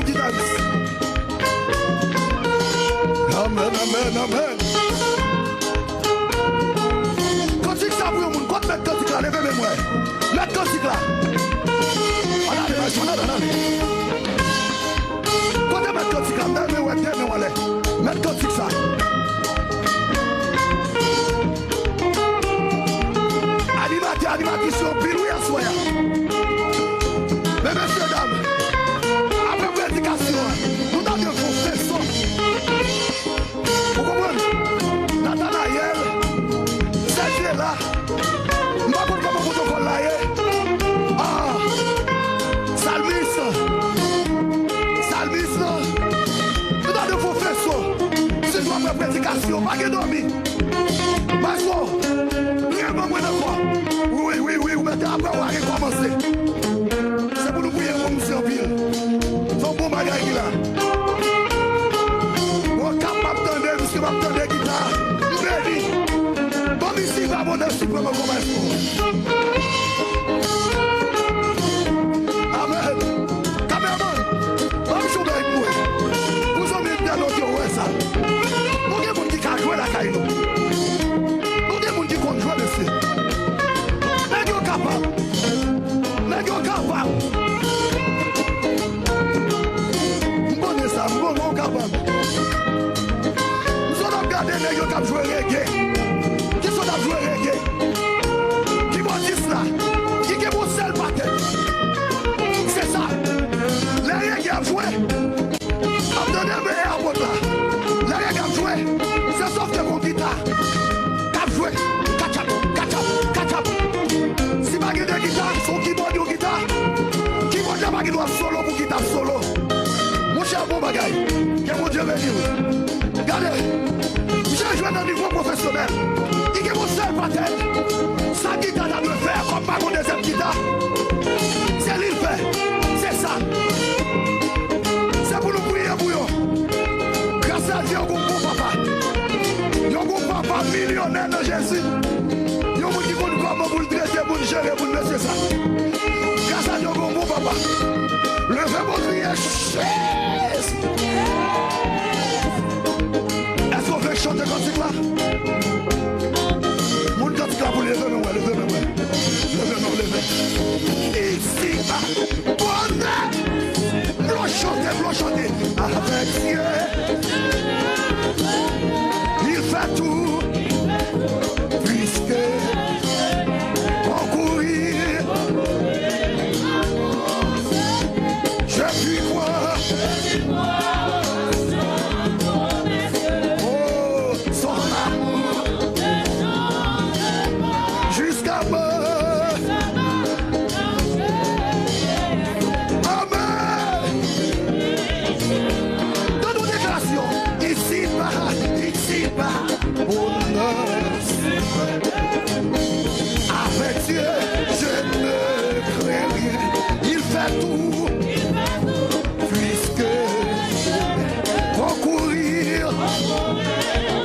50 times. Amen, amen, amen. Cantique ça pour le monde. Quand mettre cantique là, levez moi. Mettre cantique là. Allez, allez. Quand mettre cantique là, mettre cantique ça. Animation, pile, oui, à soya. Mais messieurs, dames, après prédication, nous avons fait ça. Vous comprenez? Nathanaël, c'est là. Nous avons comment protocole là. Ah, Salmis, nous avons fait ça. C'est nous après prédication, pas que dormir. Parce que, rien de moins de quoi. Oui, vous mettez après, on va recommencer. C'est pour nous prier pour nous servir. C'est un bon bagage qui là. On est capable d'entendre, parce que va entendre la guitare. Nous bénis. Comme ici, va mon esprit pour me commencer. Amen. Caméraman, va me jouer avec moi. Vous en mettez dans notre ouais ça. Nous avons des gens qui jouent la caille. Nous avons des gens qui jouent le ciel. Mais yo capable. Mbonne ça, mbonne capable. Nous sommes regardés les gens qui jouent reggae. Qui sont à jouer reggae? Qui vont dire ça? Qui est mon seul paquet? C'est ça. Les reggae a joué. Abdonné me est à votre là. Les reggae a joué. C'est sauf que mon guitare. Cap joué. Catch-up. Si pas de guitare, son keyboard ou guitare, keyboard n'a pas qui doit solo pour guitare solo. Mon cher bon bagaille, que mon Dieu bénisse. Regardez, j'ai joué dans le niveau professionnel. Il est mon seul patin. Sa guitare a de faire comme pas mon deuxième guitare. C'est lui le fait, c'est ça. C'est pour nous prier pour eux. Grâce à Dieu, on bon papa. On bon papa millionnaire de Jésus. Qui compte comment vous le traitez, vous le gérez, vous le mettez ça. Grâce à Dieu, bon papa. Levez vos prières. Est-ce qu'on veut chanter cantique là? Mon cantique là, vous levez-moi. Levez. Ici, bonheur. Blanc chanter. Avec Dieu. Il fait tout. Puisque je puis croire. Oh, son amour jusqu'à mort. Amen. Dans nos déclarations, ici bas, avec Dieu, je ne crains rien. Il fait tout. Puisque concourir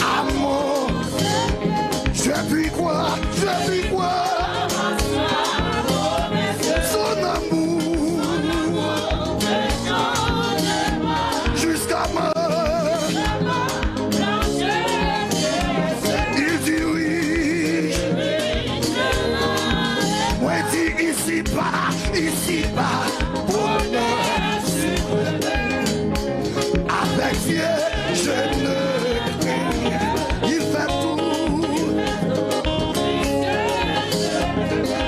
à mon, je puis quoi? Son amour jusqu'à mort. Il dirige. Moi dit ici bas, bonheur. Avec Dieu, je ne crains rien. Il fait tout.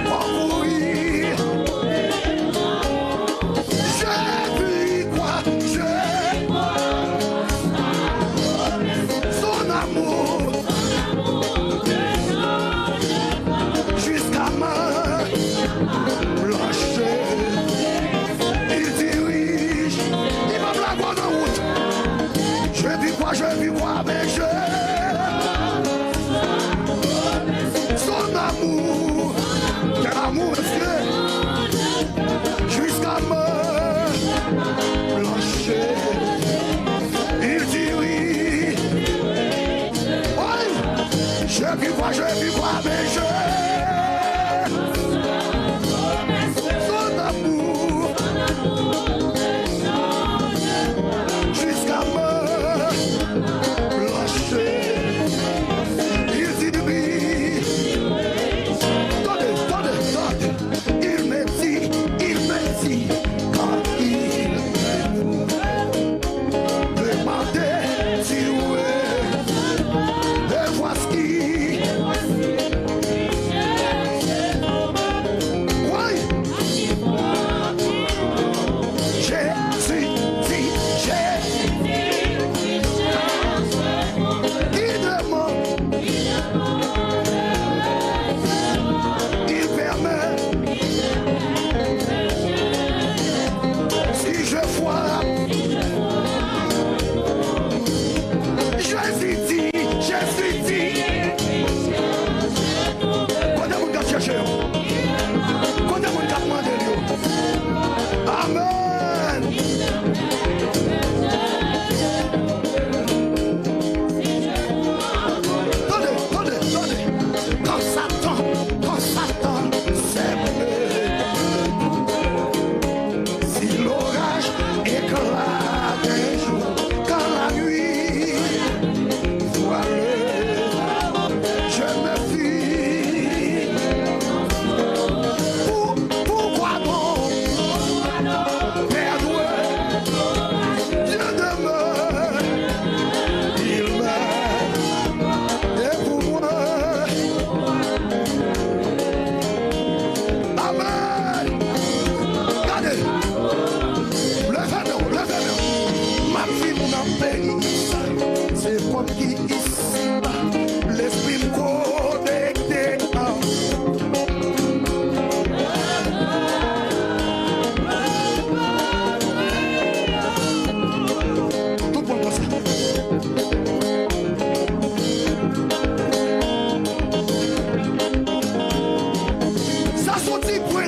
Concourir. Je puis quoi? Son amour jusqu'à mort. Blancher. Il dirige. Il va blaguer en route. Je vis quoi, mais son amour, quel amour est jusqu'à mort. Blancher. Il dirige. Oui, je vis quoi, mais son amour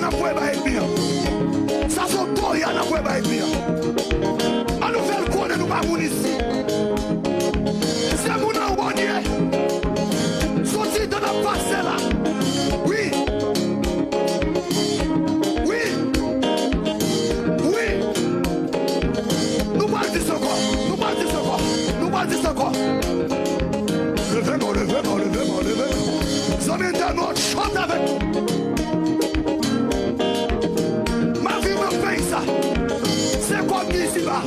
n'a pas été. Ça sont toi, il y en a pas été. On nous fait le coup de nous pas ici. C'est mon nom, bon Dieu. Sorti de la passé là. Oui. Oui. Oui. Nous parlons de ce corps. Nous parlons de ce corps. Nous parlons de ce corps. Levez-moi, levez-moi, levez-moi, levez-moi. Ça m'étonne, chante avec nous. Ma vie me paye ça. C'est quoi qui ici là?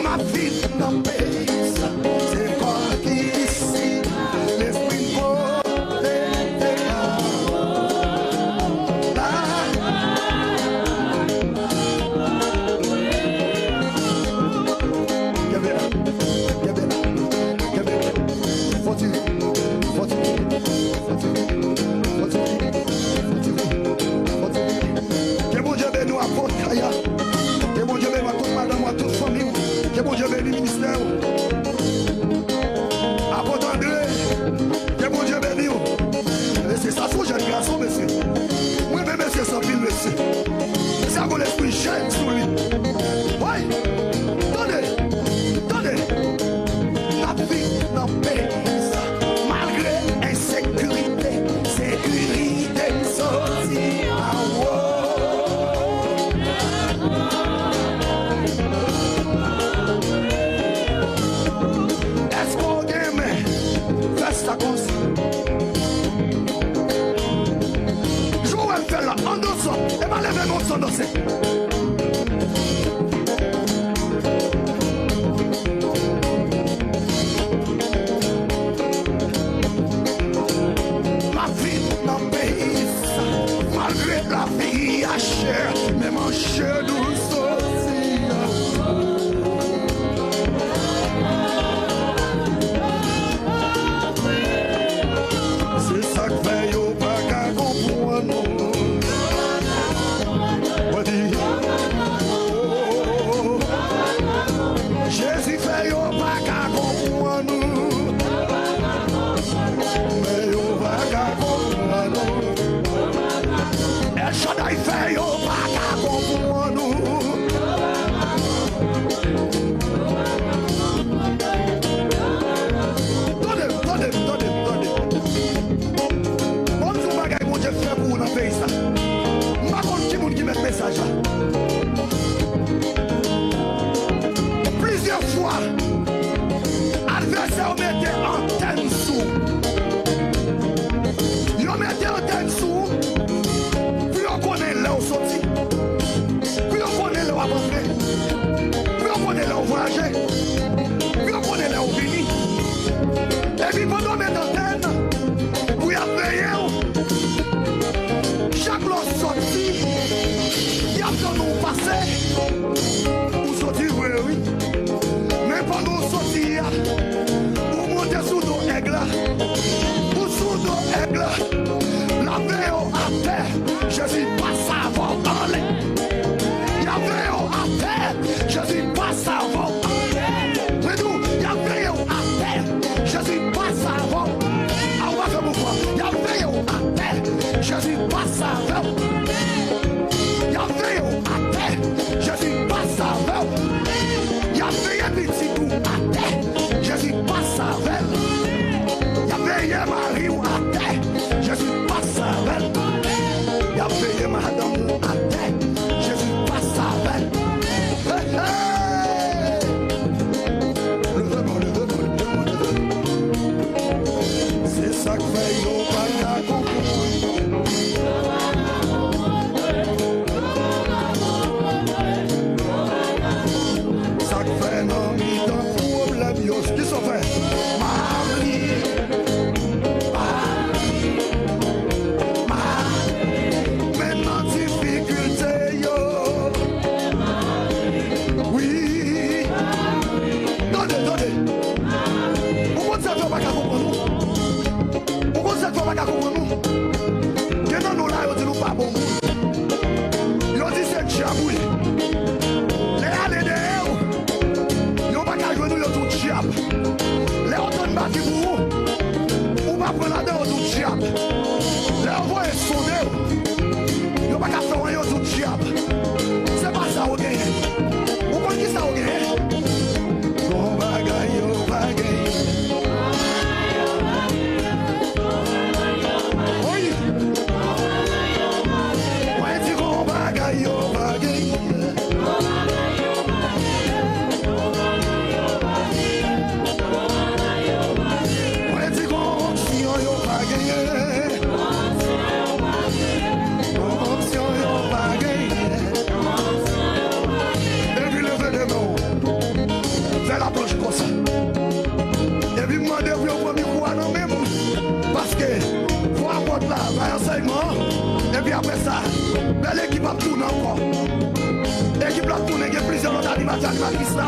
Ma vie me paye ça. C'est quoi qui ici? L'esprit que bon Dieu bénisse le ministère. Apôtre André, que bon Dieu bénisse. C'est ça, son jeune garçon, monsieur. Oui, mais monsieur, sans pile, monsieur. C'est un bon esprit jeune sur lui. Oui, tenez, tenez. La vie n'en paie ça. Malgré insécurité, sécurité, sortie à haut. Joël fait là, en dansant, et m'a levé mon son danser. Ma vie n'en paye ça, malgré la vie à chair, même en chair douce aussi. Jésus fait yo pas qu'à comprendre nous, mais yo pas qu'à comprendre nous. El Shaddai fait yo pas qu'à comprendre nous. Attendez. Bon son bagay mon Dieu fait pour nous dans le pays ça. Ma compte qui moun qui met message là. Plusieurs fois, adversaire mettait antenne sous. Ils mettaient antenne sous, puis on connaît là où sorti, puis on connaît là où avancer, puis on connaît là où voyager, puis on connaît là où venir. Et puis pendant mettre antenne, puis après chaque lot sorti, il y a besoin de nous passer, pour sortir, oui. Mais pendant sortir, pour monter sous nos aigles, pour sous nos aigles, la veille à terre, Jésus passe avant aller. La veille à terre, Jésus passe avant. Mais nous, la veille à terre, Jésus passe avant. Ah, on va faire pourquoi? La veille à terre, Jésus passe avant. La veille à terre, Jésus passe avant. Il y avait un petit coup à terre, Jésus passe avec. Il y avait un mari à terre, Jésus passe avec. Il y avait un madame à terre, Jésus passe avec. Hey, hey! Levez-moi. C'est ça que fait yo pas qu'à comprendre. Ça que fait non mi-temps problème yo. Qui sont fait? Maintenant difficulté yo. Oui. Attendez. Pourquoi ça ne va pas comprendre nous? Pourquoi ça ne va pas comprendre nous? Que non nous là, on dit nous pas bon. On dit c'est diable. Les allées de on pas qu'à jouer nous, on tout diable. Les autres bâtis pour vous, on va prendre la dent, on tout diable. Les envoyer sonner, on pas qu'à faire rien. Équipe la tournée, il y a plusieurs autres animateurs animatrices là.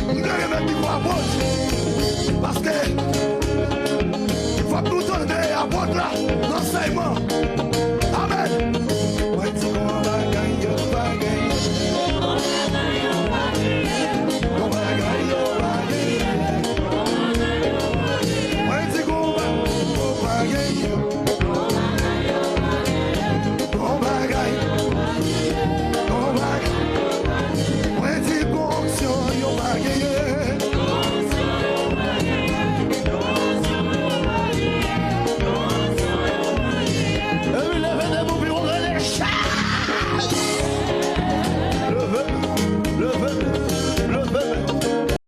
Nous devons remettre du coup à bout. Parce que faut que nous donnions à bout là, l'enseignement.